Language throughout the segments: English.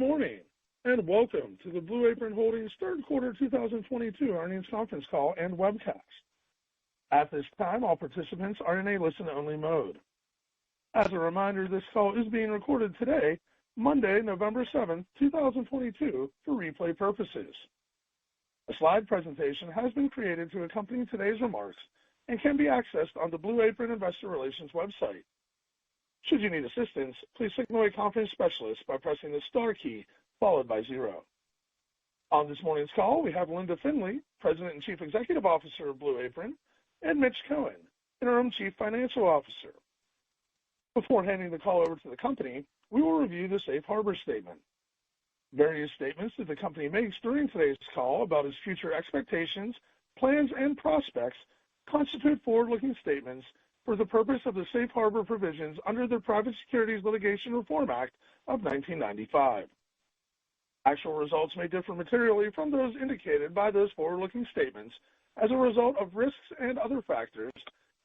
morning, and welcome to the Blue Apron Holdings third quarter 2022 earnings conference call and webcast. At this time, all participants are in a listen-only mode. As a reminder, this call is being recorded today, Monday, November 7th, 2022, for replay purposes. A slide presentation has been created to accompany today's remarks and can be accessed on the Blue Apron Investor Relations website. Should you need assistance, please signal a conference specialist by pressing the star key followed by 0. On this morning's call, we have Linda Findley, President and Chief Executive Officer of Blue Apron, and Mitch Cohen, Interim Chief Financial Officer. Before handing the call over to the company, we will review the Safe Harbor Statement. Various statements that the company makes during today's call about its future expectations, plans, and prospects constitute forward-looking statements for the purpose of the Safe Harbor provisions under the Private Securities Litigation Reform Act of 1995. Actual results may differ materially from those indicated by those forward-looking statements as a result of risks and other factors,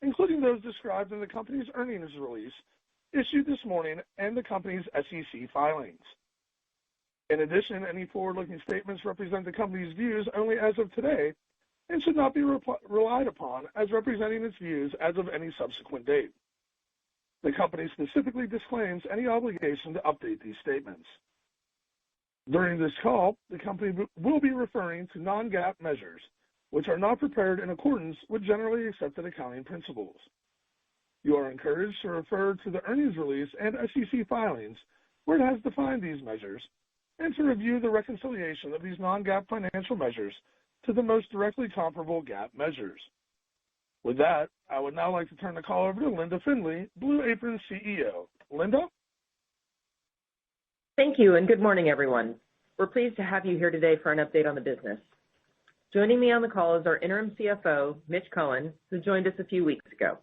including those described in the company's earnings release issued this morning and the company's SEC filings. In addition, any forward-looking statements represent the company's views only as of today and should not be relied upon as representing its views as of any subsequent date. The company specifically disclaims any obligation to update these statements. During this call, the company will be referring to non-GAAP measures, which are not prepared in accordance with generally accepted accounting principles. You are encouraged to refer to the earnings release and SEC filings where it has defined these measures and to review the reconciliation of these non-GAAP financial measures to the most directly comparable GAAP measures. With that, I would now like to turn the call over to Linda Findley, Blue Apron CEO. Linda? Thank you, and good morning, everyone. We're pleased to have you here today for an update on the business. Joining me on the call is our interim CFO, Mitch Cohen, who joined us a few weeks ago.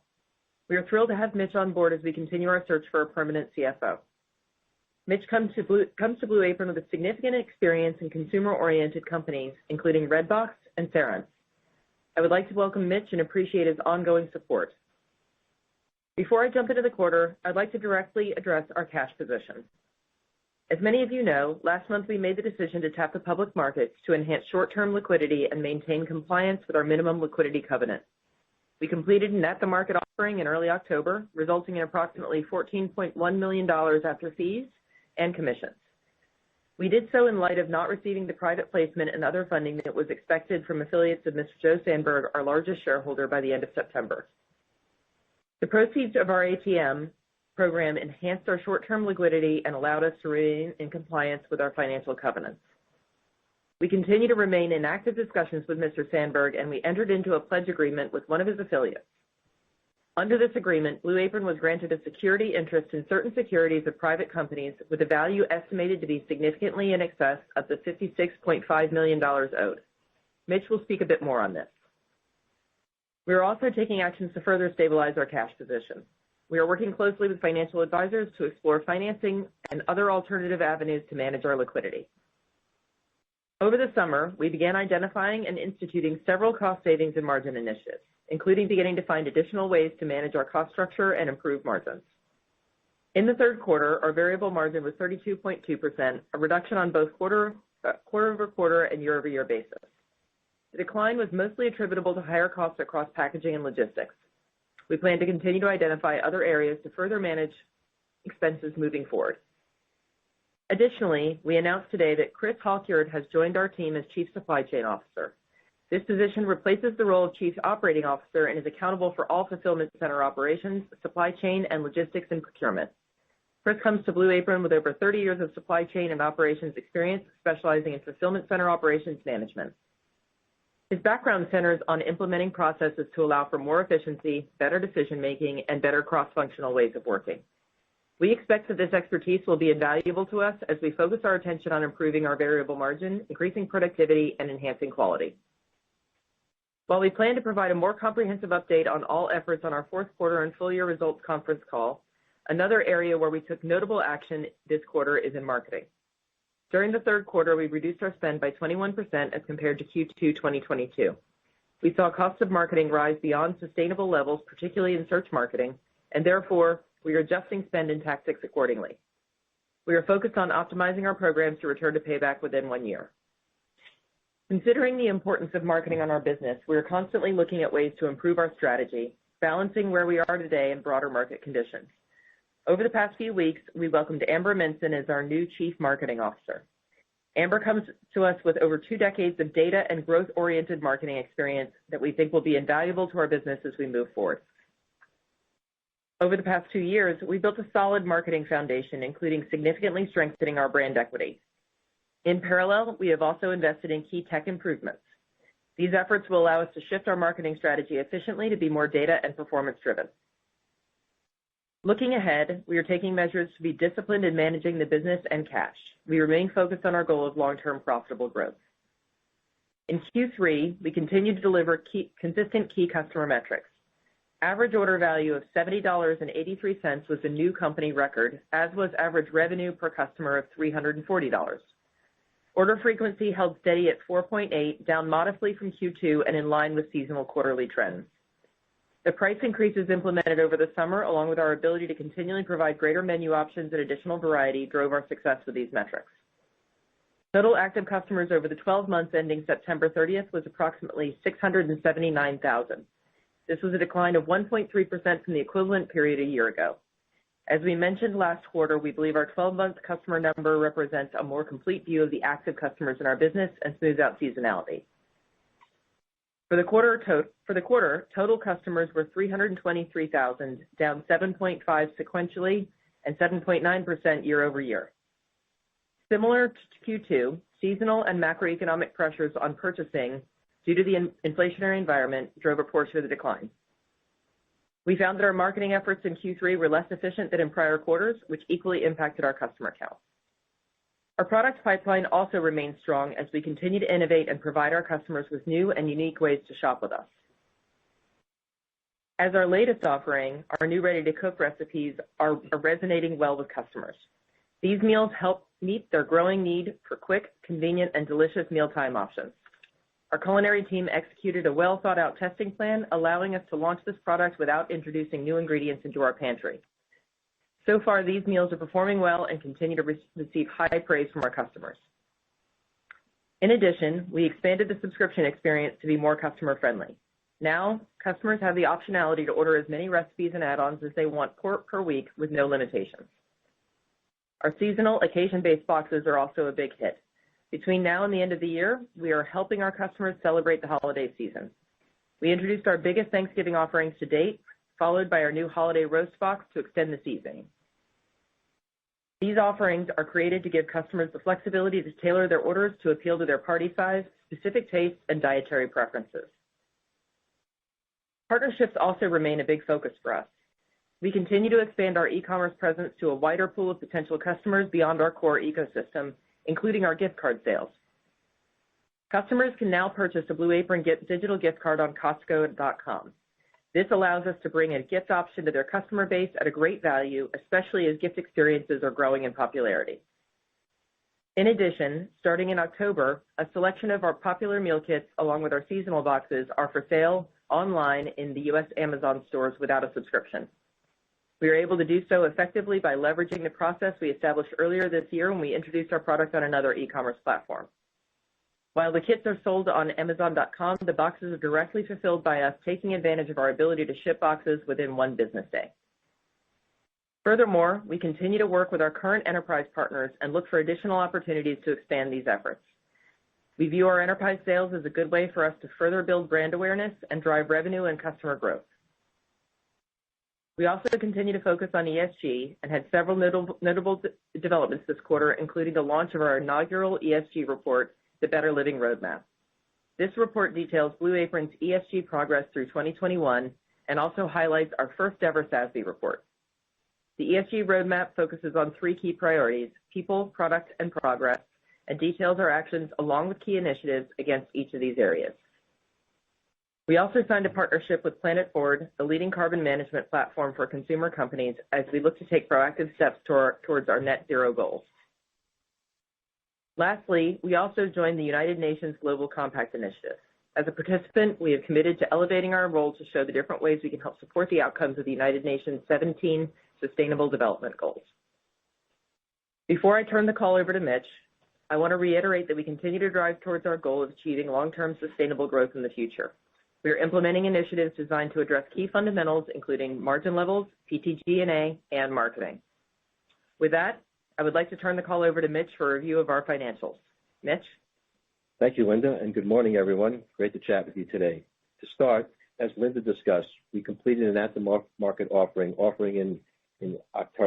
We are thrilled to have Mitch on board as we continue our search for a permanent CFO. Mitch comes to Blue Apron with a significant experience in consumer-oriented companies, including Redbox and Cerence. I would like to welcome Mitch and appreciate his ongoing support. Before I jump into the quarter, I'd like to directly address our cash position. As many of you know, last month we made the decision to tap the public markets to enhance short-term liquidity and maintain compliance with our minimum liquidity covenant. We completed an at-the-market offering in early October, resulting in approximately $14.1 million after fees and commissions. We did so in light of not receiving the private placement and other funding that was expected from affiliates of Mr. Joe Sandberg, our largest shareholder, by the end of September. The proceeds of our ATM program enhanced our short-term liquidity and allowed us to remain in compliance with our financial covenants. We continue to remain in active discussions with Mr. Sandberg, and we entered into a pledge agreement with one of his affiliates. Under this agreement, Blue Apron was granted a security interest in certain securities of private companies with a value estimated to be significantly in excess of the $56.5 million owed. Mitch will speak a bit more on this. We are also taking actions to further stabilize our cash position. We are working closely with financial advisors to explore financing and other alternative avenues to manage our liquidity. Over the summer, we began identifying and instituting several cost savings and margin initiatives, including beginning to find additional ways to manage our cost structure and improve margins. In the third quarter, our variable margin was 32.2%, a reduction on both quarter-over-quarter and year-over-year basis. The decline was mostly attributable to higher costs across packaging and logistics. We plan to continue to identify other areas to further manage expenses moving forward. Additionally, we announced today that Chris Halkyard has joined our team as Chief Supply Chain Officer. This position replaces the role of Chief Operating Officer and is accountable for all fulfillment center operations, supply chain, and logistics and procurement. Chris comes to Blue Apron with over 30 years of supply chain and operations experience, specializing in fulfillment center operations management. His background centers on implementing processes to allow for more efficiency, better decision-making, and better cross-functional ways of working. We expect that this expertise will be invaluable to us as we focus our attention on improving our variable margin, increasing productivity, and enhancing quality. While we plan to provide a more comprehensive update on all efforts on our fourth quarter and full year results conference call, another area where we took notable action this quarter is in marketing. During the third quarter, we reduced our spend by 21% as compared to Q2 2022. We saw costs of marketing rise beyond sustainable levels, particularly in search marketing, and therefore we are adjusting spend and tactics accordingly. We are focused on optimizing our programs to return to payback within 1 year. Considering the importance of marketing on our business, we are constantly looking at ways to improve our strategy, balancing where we are today and broader market conditions. Over the past few weeks, we welcomed Amber Minson as our new Chief Marketing Officer. Amber comes to us with over 2 decades of data and growth-oriented marketing experience that we think will be invaluable to our business as we move forward. Over the past 2 years, we built a solid marketing foundation, including significantly strengthening our brand equity. In parallel, we have also invested in key tech improvements. These efforts will allow us to shift our marketing strategy efficiently to be more data and performance-driven. Looking ahead, we are taking measures to be disciplined in managing the business and cash. We remain focused on our goal of long-term profitable growth. In Q3, we continued to deliver consistent key customer metrics. Average order value of $70.83 was a new company record, as was average revenue per customer of $340. Order frequency held steady at 4.8, down modestly from Q2 and in line with seasonal quarterly trends. The price increases implemented over the summer, along with our ability to continually provide greater menu options and additional variety, drove our success with these metrics. Total active customers over the 12 months ending September 30th was approximately 679,000. This was a decline of 1.3% from the equivalent period a year ago. As we mentioned last quarter, we believe our 12-month customer number represents a more complete view of the active customers in our business and smooths out seasonality. For the quarter, total customers were 323,000, down 7.5 sequentially and 7.9% year over year. Similar to Q2, seasonal and macroeconomic pressures on purchasing due to the inflationary environment drove a portion of the decline. We found that our marketing efforts in Q3 were less efficient than in prior quarters, which equally impacted our customer count. Our product pipeline also remains strong as we continue to innovate and provide our customers with new and unique ways to shop with us. As our latest offering, our new ready-to-cook recipes are resonating well with customers. These meals help meet their growing need for quick, convenient, and delicious mealtime options. Our culinary team executed a well-thought-out testing plan, allowing us to launch this product without introducing new ingredients into our pantry. So far, these meals are performing well and continue to receive high praise from our customers. In addition, we expanded the subscription experience to be more customer-friendly. Now, customers have the optionality to order as many recipes and add-ons as they want per week with no limitations. Our seasonal occasion-based boxes are also a big hit. Between now and the end of the year, we are helping our customers celebrate the holiday season. We introduced our biggest Thanksgiving offerings to date, followed by our new holiday roast box to extend the seasoning. These offerings are created to give customers the flexibility to tailor their orders to appeal to their party size, specific tastes, and dietary preferences. Partnerships also remain a big focus for us. We continue to expand our e-commerce presence to a wider pool of potential customers beyond our core ecosystem, including our gift card sales. Customers can now purchase a Blue Apron digital gift card on Costco.com. This allows us to bring a gift option to their customer base at a great value, especially as gift experiences are growing in popularity. In addition, starting in October, a selection of our popular meal kits, along with our seasonal boxes, are for sale online in the U.S. Amazon stores without a subscription. We are able to do so effectively by leveraging the process we established earlier this year when we introduced our product on another e-commerce platform. While the kits are sold on Amazon.com, the boxes are directly fulfilled by us, taking advantage of our ability to ship boxes within 1 business day. Furthermore, we continue to work with our current enterprise partners and look for additional opportunities to expand these efforts. We view our enterprise sales as a good way for us to further build brand awareness and drive revenue and customer growth. We also continue to focus on ESG and had several notable developments this quarter, including the launch of our inaugural ESG report, The Better Living Roadmap. This report details Blue Apron's ESG progress through 2021 and also highlights our first ever SASB report. The ESG roadmap focuses on 3 key priorities: people, product, and progress, and details our actions along with key initiatives against each of these areas. We also signed a partnership with Planet Forward, the leading carbon management platform for consumer companies, as we look to take proactive steps towards our net zero goals. Lastly, we also joined the United Nations Global Compact Initiative. As a participant, we have committed to elevating our role to show the different ways we can help support the outcomes of the United Nations 17 Sustainable Development Goals. Before I turn the call over to Mitch, I want to reiterate that we continue to drive towards our goal of achieving long-term sustainable growth in the future. We are implementing initiatives designed to address key fundamentals, including margin levels, PTG&A, and marketing. With that, I would like to turn the call over to Mitch for a review of our financials. Mitch? Thank you, Linda, and good morning, everyone. Great to chat with you today. To start, as Linda discussed, we completed an at-the-market offering in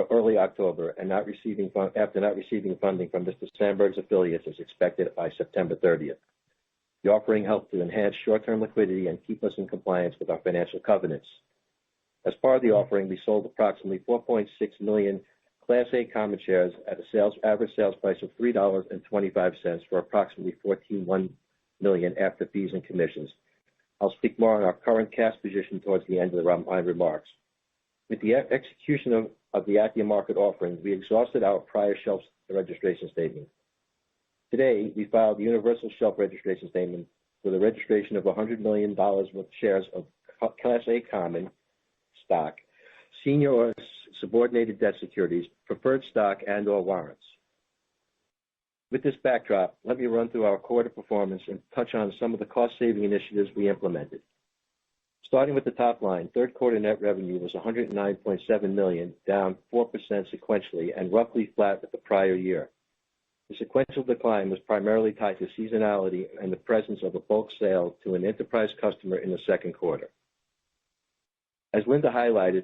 early October and after not receiving funding from Mr. Sandberg's affiliates as expected by September 30th. The offering helped to enhance short-term liquidity and keep us in compliance with our financial covenants. As part of the offering, we sold approximately 4.6 million Class A common shares at a average sales price of $3.25 for approximately $14.1 million after fees and commissions. I'll speak more on our current cash position towards the end of my remarks. With the execution of the at-the-market offering, we exhausted our prior shelf registration statement. Today, we filed the universal shelf registration statement for the registration of $100 million worth of shares of Class A common stock, senior or subordinated debt securities, preferred stock, and/or warrants. With this backdrop, let me run through our quarter performance and touch on some of the cost-saving initiatives we implemented. Starting with the top line, third quarter net revenue was $109.7 million, down 4% sequentially and roughly flat with the prior year. The sequential decline was primarily tied to seasonality and the presence of a bulk sale to an enterprise customer in the second quarter. As Linda highlighted,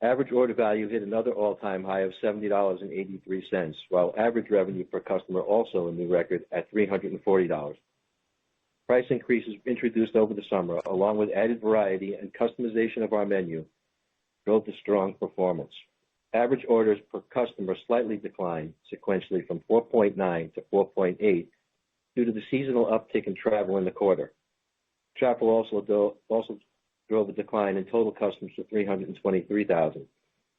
average order value hit another all-time high of $70.83, while average revenue per customer also a new record at $340. Price increases introduced over the summer, along with added variety and customization of our menu, drove the strong performance. Average orders per customer slightly declined sequentially from 4.9 to 4.8 due to the seasonal uptick in travel in the quarter. Travel also drove a decline in total customers to 323,000.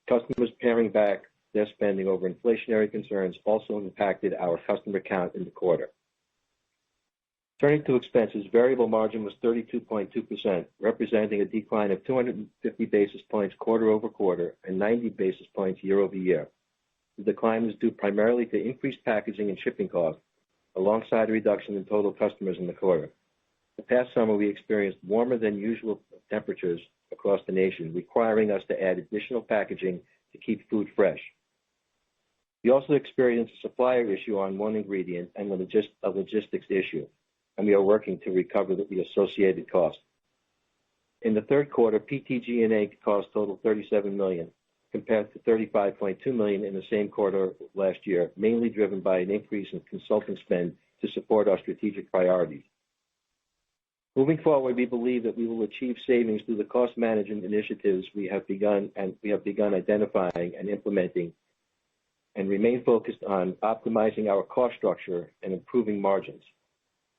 Customers paring back their spending over inflationary concerns also impacted our customer count in the quarter. Turning to expenses, variable margin was 32.2%, representing a decline of 250 basis points quarter over quarter and 90 basis points year over year. The decline was due primarily to increased packaging and shipping costs, alongside a reduction in total customers in the quarter. The past summer, we experienced warmer than usual temperatures across the nation, requiring us to add additional packaging to keep food fresh. We also experienced a supplier issue on one ingredient and a logistics issue, and we are working to recover the associated costs. In the third quarter, PTG&A costs totaled $37 million, compared to $35.2 million in the same quarter last year, mainly driven by an increase in consulting spend to support our strategic priorities. Moving forward, we believe that we will achieve savings through the cost management initiatives we have begun identifying and implementing, and remain focused on optimizing our cost structure and improving margins.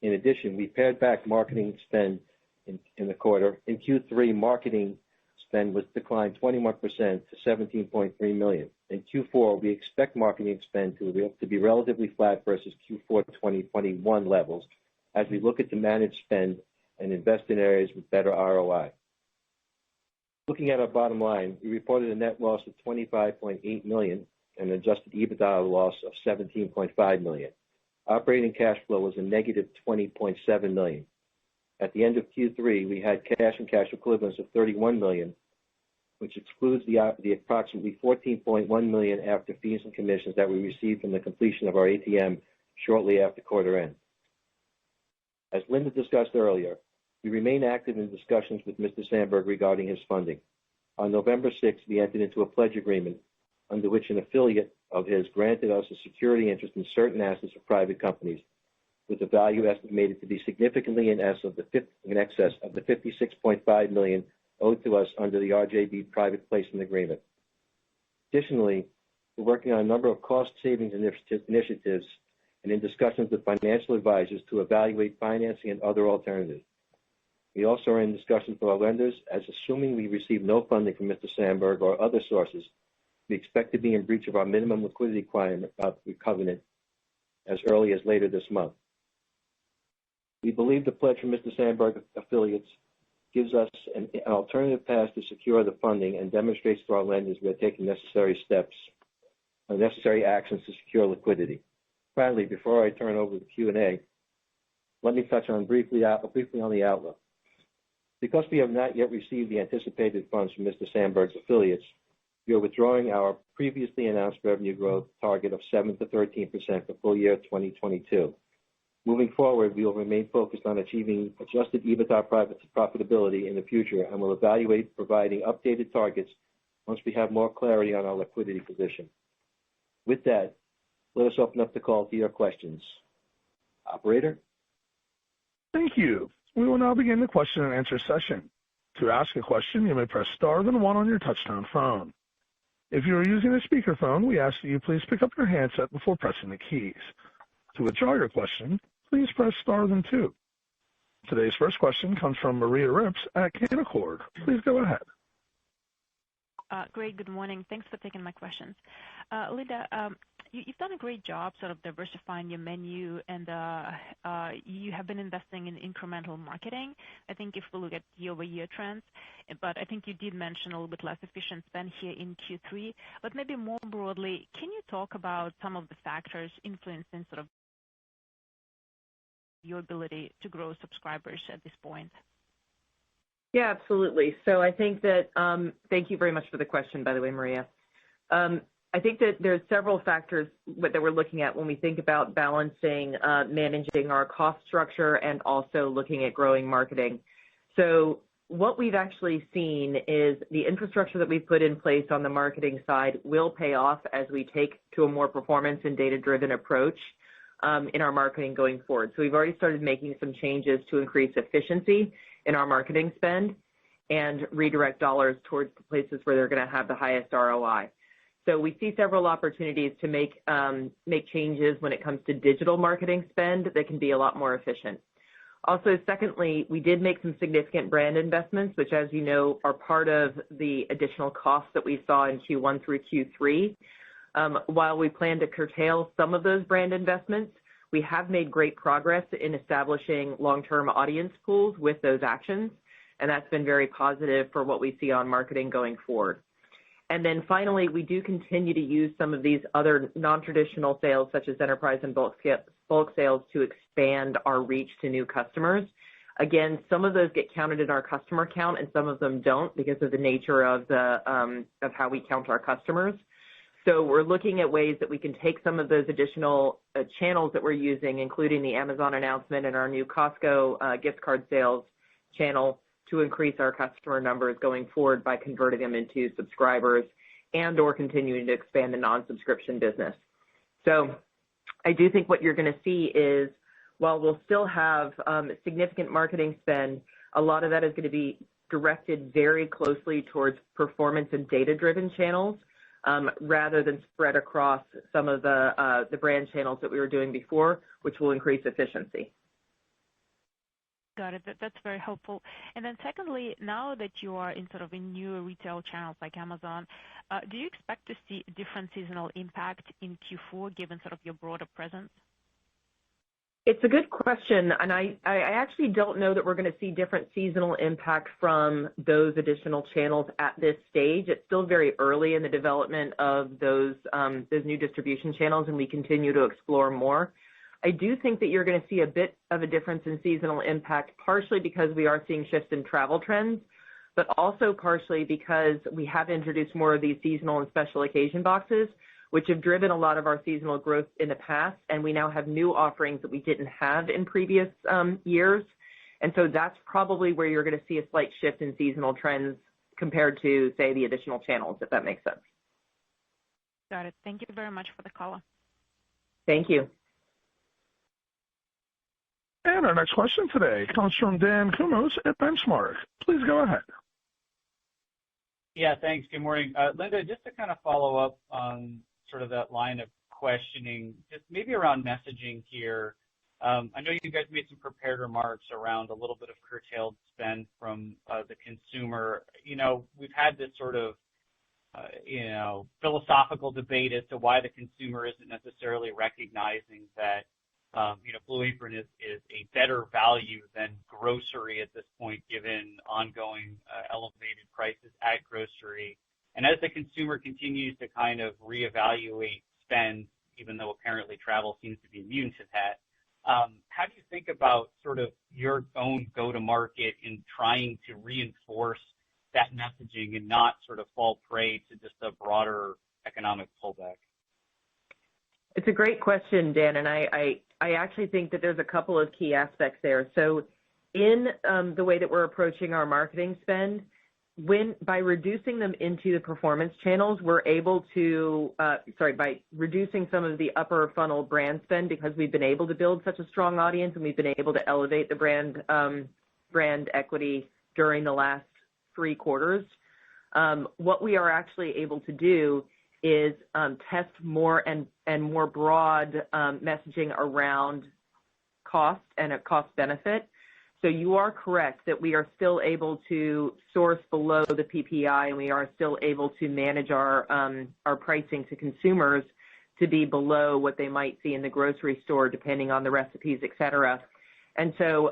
In addition, we pared back marketing spend in the quarter. In Q3, marketing spend was declined 21% to $17.3 million. In Q4, we expect marketing spend to be relatively flat versus Q4 2021 levels as we look at to manage spend and invest in areas with better ROI. Looking at our bottom line, we reported a net loss of $25.8 million and an adjusted EBITDA loss of $17.5 million. Operating cash flow was a negative $20.7 million. At the end of Q3, we had cash and cash equivalents of $31 million, which excludes the approximately $14.1 million after fees and commissions that we received from the completion of our ATM shortly after quarter end. As Linda discussed earlier, we remain active in discussions with Mr. Sandberg regarding his funding. On November 6th, we entered into a pledge agreement under which an affiliate of his granted us a security interest in certain assets of private companies, with a value estimated to be significantly in excess of the $56.5 million owed to us under the RJB private placement agreement. Additionally, we're working on a number of cost savings initiatives and in discussions with financial advisors to evaluate financing and other alternatives. We also are in discussions with our lenders, as assuming we receive no funding from Mr. Sandberg or other sources, we expect to be in breach of our minimum liquidity covenant as early as later this month. We believe the pledge from Mr. Sandberg affiliates gives us an alternative path to secure the funding and demonstrates to our lenders we are taking necessary steps the necessary actions to secure liquidity. Finally, before I turn over the Q&A, let me touch on briefly on the outlook. Because we have not yet received the anticipated funds from Mr. Sandberg's affiliates, we are withdrawing our previously announced revenue growth target of 7 to 13% for full year 2022. Moving forward, we will remain focused on achieving adjusted EBITDA profitability in the future and will evaluate providing updated targets once we have more clarity on our liquidity position. With that, let us open up the call to your questions. Operator? Thank you. We will now begin the question and answer session. To ask a question, you may press star then one on your touchtone phone. If you are using a speakerphone, we ask that you please pick up your handset before pressing the keys. To withdraw your question, please press star then two. Today's first question comes from Maria Ripps at Canaccord. Please go ahead. Great. Good morning. Thanks for taking my questions. Linda, you've done a great job sort of diversifying your menu, and you have been investing in incremental marketing. I think if we look at year-over-year trends, but I think you did mention a little bit less efficient spend here in Q3. But maybe more broadly, can you talk about some of the factors influencing sort of your ability to grow subscribers at this point? Yeah, absolutely. So I think that, thank you very much for the question, by the way, Maria. I think that there's several factors that we're looking at when we think about balancing, managing our cost structure and also looking at growing marketing. So what we've actually seen is the infrastructure that we've put in place on the marketing side will pay off as we take to a more performance and data-driven approach in our marketing going forward. So we've already started making some changes to increase efficiency in our marketing spend and redirect dollars towards the places where they're going to have the highest ROI. So we see several opportunities to make changes when it comes to digital marketing spend that can be a lot more efficient. Also, secondly, we did make some significant brand investments, which, as you know, are part of the additional costs that we saw in Q1 through Q3. While we plan to curtail some of those brand investments, we have made great progress in establishing long-term audience pools with those actions, and that's been very positive for what we see on marketing going forward. And then finally, we do continue to use some of these other non-traditional sales, such as enterprise and bulk sales, to expand our reach to new customers. Again, some of those get counted in our customer count, and some of them don't because of the nature of how we count our customers. So we're looking at ways that we can take some of those additional channels that we're using, including the Amazon announcement and our new Costco gift card sales channel, to increase our customer numbers going forward by converting them into subscribers and or continuing to expand the non-subscription business. So I do think what you're going to see is, while we'll still have significant marketing spend, a lot of that is going to be directed very closely towards performance and data-driven channels, rather than spread across some of the brand channels that we were doing before, which will increase efficiency. Got it. That's very helpful. And then secondly, now that you are in sort of in newer retail channels like Amazon, do you expect to see a different seasonal impact in Q4 given sort of your broader presence? It's a good question, and I actually don't know that we're going to see different seasonal impact from those additional channels at this stage. It's still very early in the development of those new distribution channels, and we continue to explore more. I do think that you're going to see a bit of a difference in seasonal impact, partially because we are seeing shifts in travel trends, but also partially because we have introduced more of these seasonal and special occasion boxes, which have driven a lot of our seasonal growth in the past, and we now have new offerings that we didn't have in previous years. And so that's probably where you're going to see a slight shift in seasonal trends compared to, say, the additional channels, if that makes sense. Got it. Thank you very much for the call. Thank you. And our next question today comes from Dan Kumos at Benchmark. Please go ahead. Yeah, thanks. Good morning. Linda, just to kind of follow up on sort of that line of questioning, just maybe around messaging here. I know you guys made some prepared remarks around a little bit of curtailed spend from the consumer. You know, we've had this sort of, philosophical debate as to why the consumer isn't necessarily recognizing that Blue Apron is a better value than grocery at this point, given ongoing elevated prices at grocery. And as the consumer continues to kind of reevaluate spend, even though apparently travel seems to be immune to that, how do you think about sort of your own go-to-market in trying to reinforce that messaging and not sort of fall prey to just a broader economic pullback? It's a great question, Dan, and I actually think that there's a couple of key aspects there. So in the way that we're approaching our marketing spend, by reducing them into the performance channels, we're able to, by reducing some of the upper funnel brand spend, because we've been able to build such a strong audience and we've been able to elevate the brand equity during the last 3 quarters. What we are actually able to do is test more and more broad messaging around cost and a cost benefit. So you are correct that we are still able to source below the PPI, and we are still able to manage our pricing to consumers to be below what they might see in the grocery store, depending on the recipes, et cetera. And so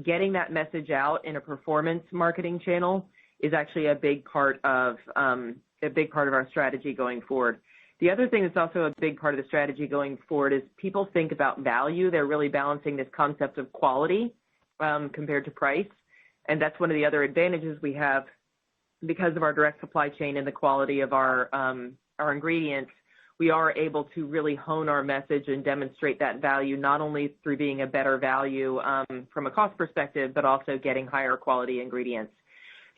getting that message out in a performance marketing channel is actually a big part of our strategy going forward. The other thing that's also a big part of the strategy going forward is people think about value. They're really balancing this concept of quality compared to price. And that's one of the other advantages we have because of our direct supply chain and the quality of our ingredients. We are able to really hone our message and demonstrate that value, not only through being a better value from a cost perspective, but also getting higher quality ingredients.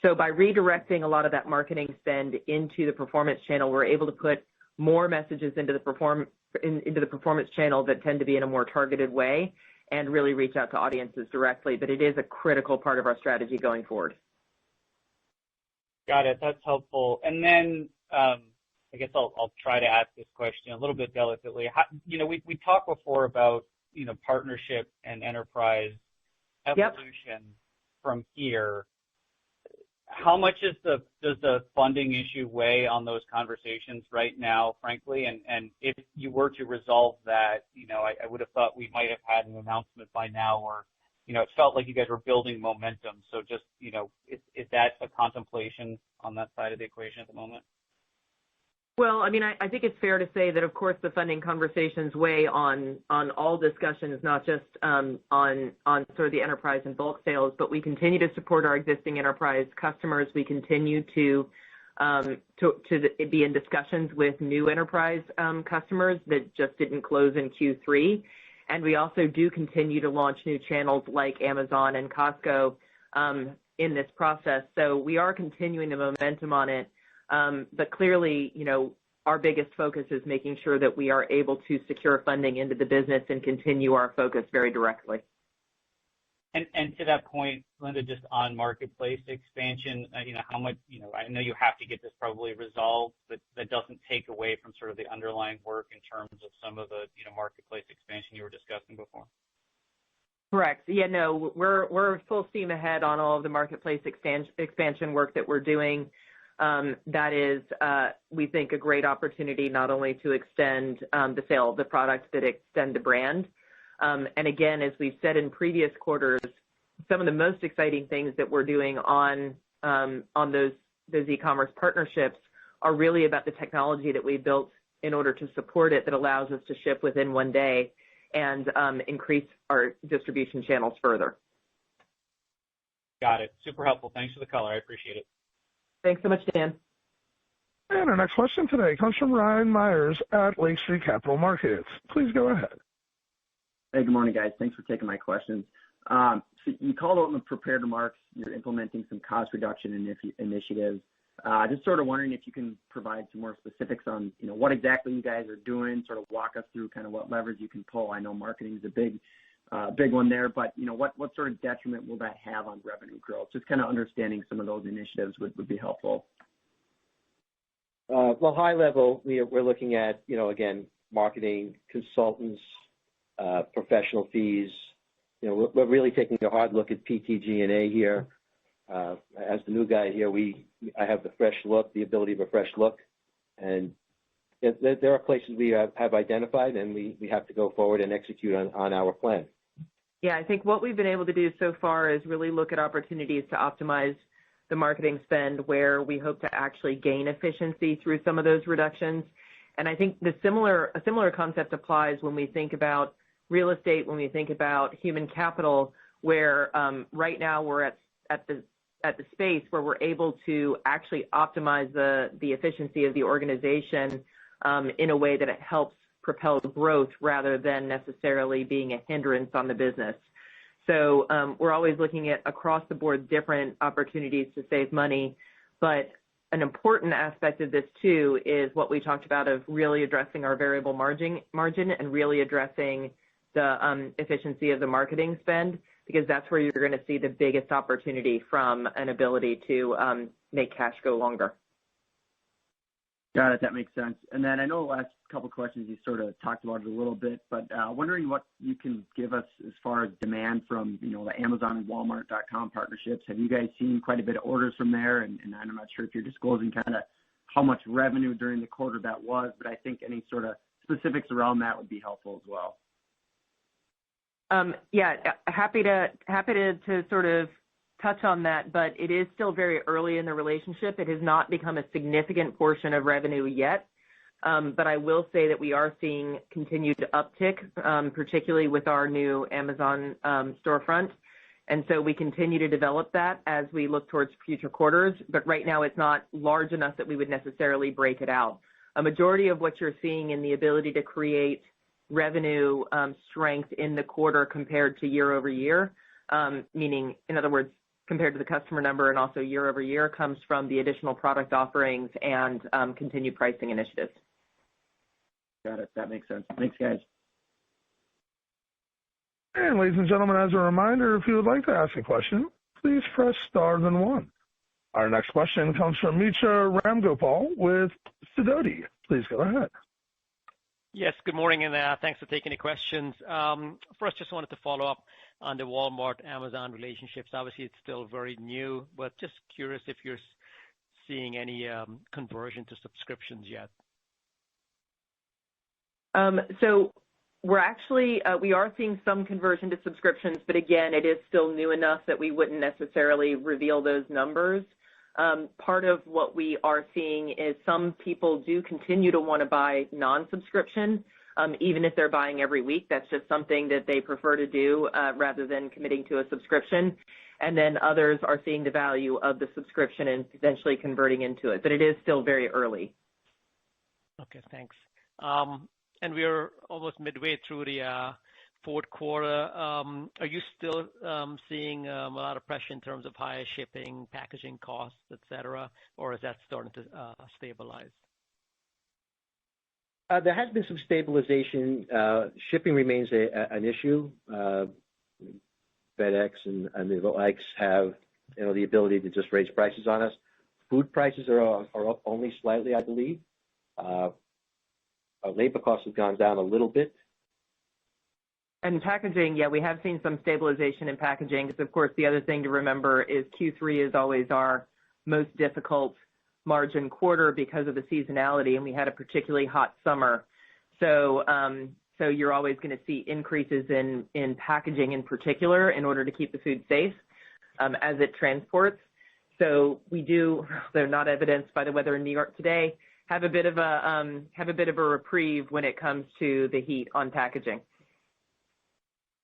So by redirecting a lot of that marketing spend into the performance channel, we're able to put more messages into the performance channel that tend to be in a more targeted way and really reach out to audiences directly. But it is a critical part of our strategy going forward. Got it. That's helpful. And then I guess I'll try to ask this question a little bit delicately. We talked before about, partnership and enterprise evolution from here. How much does the funding issue weigh on those conversations right now, frankly? And if you were to resolve that, I would have thought we might have had an announcement by now, or it felt like you guys were building momentum. So just is that a contemplation on that side of the equation at the moment? Well, I mean, I think it's fair to say that, of course, the funding conversations weigh on all discussions, not just on sort of the enterprise and bulk sales, but we continue to support our existing enterprise customers. We continue to be in discussions with new enterprise customers that just didn't close in Q3. And we also do continue to launch new channels like Amazon and Costco in this process. So we are continuing the momentum on it. But clearly, our biggest focus is making sure that we are able to secure funding into the business and continue our focus very directly. And to that point, Linda, just on marketplace expansion, how much, I know you have to get this probably resolved, but that doesn't take away from sort of the underlying work in terms of some of the, marketplace expansion you were discussing before. Correct. Yeah, no, we're full steam ahead on all of the marketplace expansion work that we're doing. That is, we think, a great opportunity not only to extend the sale of the products, but extend the brand. And again, as we've said in previous quarters, some of the most exciting things that we're doing on those e-commerce partnerships are really about the technology that we built in order to support it, that allows us to ship within one day and increase our distribution channels further. Got it. Super helpful. Thanks for the color. I appreciate it. Thanks so much, Dan. And our next question today comes from Ryan Myers at Lake Street Capital Markets. Please go ahead. Hey, good morning, guys. Thanks for taking my questions. So you called out in the prepared remarks you're implementing some cost reduction initiatives. Just sort of wondering if you can provide some more specifics on, what exactly you guys are doing, sort of walk us through kind of what levers you can pull. I know marketing is a big one there, but, what sort of detriment will that have on revenue growth? Just kind of understanding some of those initiatives would be helpful. Well, high level, we're looking at, again, marketing, consultants, professional fees. We're really taking a hard look at PTG&A here. As the new guy here, I have the fresh look, the ability of a fresh look, and there are places we have identified, and we have to go forward and execute on our plan. Yeah, I think what we've been able to do so far is really look at opportunities to optimize the marketing spend where we hope to actually gain efficiency through some of those reductions. And I think a similar concept applies when we think about real estate, when we think about human capital, where right now we're at the space where we're able to actually optimize the efficiency of the organization in a way that it helps propel growth rather than necessarily being a hindrance on the business. So we're always looking at across the board different opportunities to save money, but an important aspect of this too is what we talked about of really addressing our variable margin and really addressing the efficiency of the marketing spend, because that's where you're going to see the biggest opportunity from an ability to make cash go longer. Got it. That makes sense. And then I know the last couple of questions you sort of talked about it a little bit, but wondering what you can give us as far as demand from, the Amazon and Walmart.com partnerships. Have you guys seen quite a bit of orders from there? And I'm not sure if you're disclosing kind of how much revenue during the quarter that was, but I think any sort of specifics around that would be helpful as well. Happy to sort of touch on that, but it is still very early in the relationship. It has not become a significant portion of revenue yet, but I will say that we are seeing continued uptick, particularly with our new Amazon storefront. And so we continue to develop that as we look towards future quarters, but right now it's not large enough that we would necessarily break it out. A majority of what you're seeing in the ability to create revenue strength in the quarter compared to year over year, meaning, in other words, compared to the customer number and also year over year, comes from the additional product offerings and continued pricing initiatives. Got it. That makes sense. Thanks, guys. And ladies and gentlemen, as a reminder, if you would like to ask a question, please press star then one. Our next question comes from Mitra Ramgopal with Sidoti. Please go ahead. Yes, good morning, and thanks for taking the questions. First, just wanted to follow up on the Walmart-Amazon relationships. Obviously, it's still very new, but just curious if you're seeing any conversion to subscriptions yet. So we're actually, we are seeing some conversion to subscriptions, but again, it is still new enough that we wouldn't necessarily reveal those numbers. Part of what we are seeing is some people do continue to want to buy non-subscription, even if they're buying every week. That's just something that they prefer to do rather than committing to a subscription. And then others are seeing the value of the subscription and potentially converting into it. But it is still very early. Okay, thanks. And we're almost midway through the fourth quarter. Are you still seeing a lot of pressure in terms of higher shipping, packaging costs, et cetera, or is that starting to stabilize? There has been some stabilization. Shipping remains an issue. FedEx and the likes have, the ability to just raise prices on us. Food prices are up only slightly, I believe. Labor costs have gone down a little bit. And packaging, we have seen some stabilization in packaging because, of course, the other thing to remember is Q3 is always our most difficult margin quarter because of the seasonality, and we had a particularly hot summer. So you're always going to see increases in packaging in particular in order to keep the food safe as it transports. So we do, they're not evidenced by the weather in New York today, have a bit of a reprieve when it comes to the heat on packaging.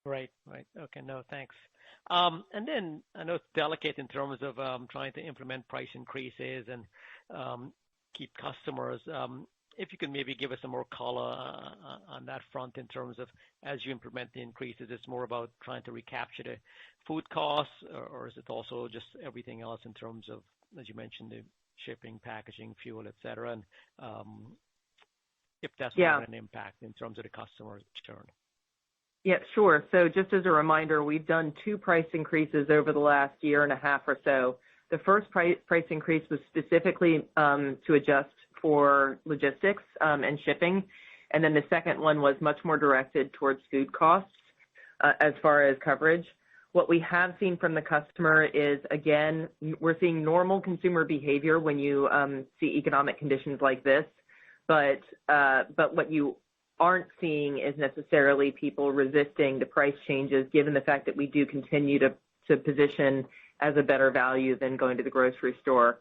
Right. Okay, no, thanks. And then I know it's delicate in terms of trying to implement price increases and keep customers. If you can maybe give us some more color on that front in terms of as you implement the increases, it's more about trying to recapture the food costs, or is it also just everything else in terms of, as you mentioned, the shipping, packaging, fuel, et cetera, and if that's having an impact in terms of the customer churn? Yeah, sure. So just as a reminder, we've done 2 price increases over the last year and a half or so. The first price increase was specifically to adjust for logistics and shipping. And then the second one was much more directed towards food costs as far as coverage. What we have seen from the customer is, again, we're seeing normal consumer behavior when you see economic conditions like this. But what you aren't seeing is necessarily people resisting the price changes, given the fact that we do continue to position as a better value than going to the grocery store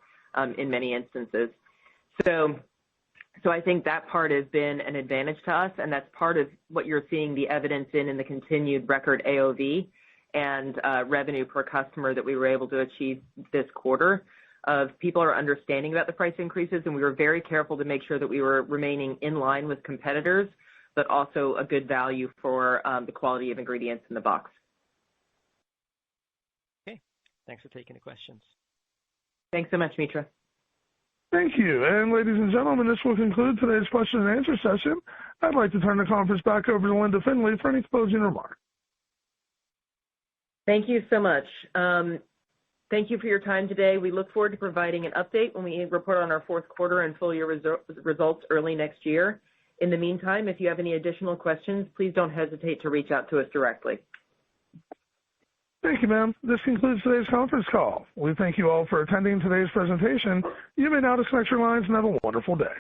in many instances. So I think that part has been an advantage to us, and that's part of what you're seeing the evidence in the continued record AOV and revenue per customer that we were able to achieve this quarter. Of people are understanding about the price increases, and we were very careful to make sure that we were remaining in line with competitors, but also a good value for the quality of ingredients in the box. Okay, thanks for taking the questions. Thanks so much, Mitra. Thank you. And ladies and gentlemen, this will conclude today's question and answer session. I'd like to turn the conference back over to Linda Findley for any closing remarks. Thank you so much. Thank you for your time today. We look forward to providing an update when we report on our fourth quarter and full year results early next year. In the meantime, if you have any additional questions, please don't hesitate to reach out to us directly. Thank you, ma'am. This concludes today's conference call. We thank you all for attending today's presentation. You may now disconnect your lines and have a wonderful day.